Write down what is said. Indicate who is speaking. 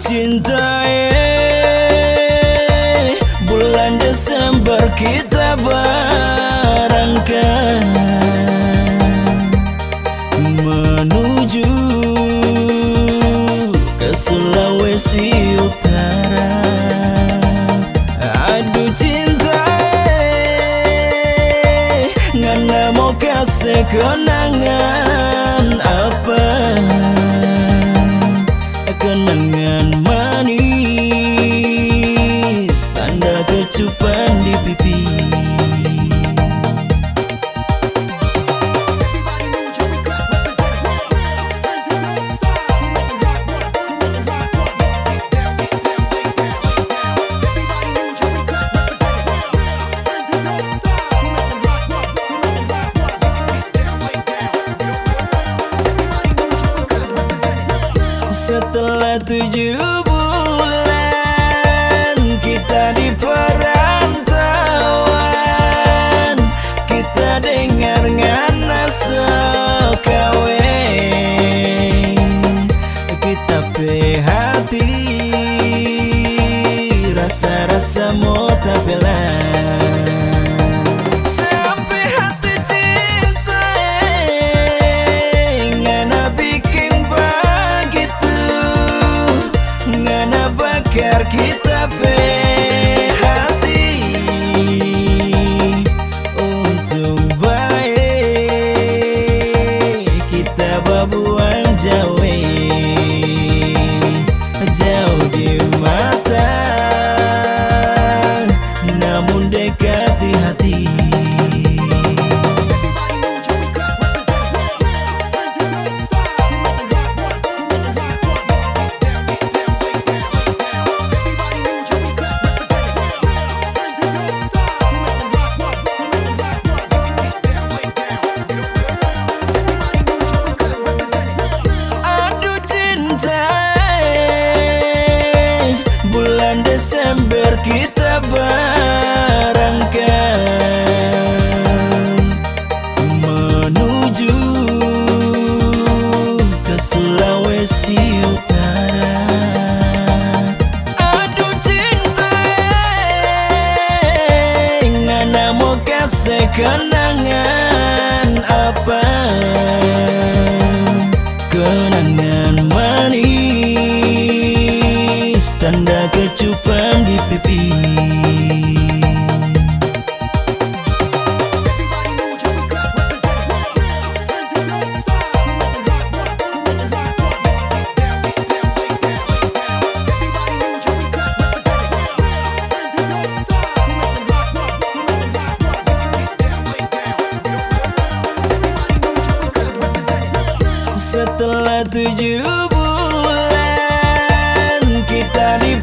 Speaker 1: cinta, bulan Desember kita barengkan menuju ke Sulawesi Utara. Aduh cinta, ngana mau kasih kenangan apa? Kenangan manis, tanda kecupan di pipi. Setelah 7 bulan kita di perantauan, kita dengar ngana sekawin, kita hati rasa-rasa mau tabelan. Bakar kita hati untung baik, kita babuang jauh di mata, namun dekat di hati. Desember kita barengkan menuju ke Sulawesi Utara. Aduh cinta, ngana mau kasih kenangan apa? Kenangan manis, tanda kecupan di pipi. Setelah 7 bulan kita di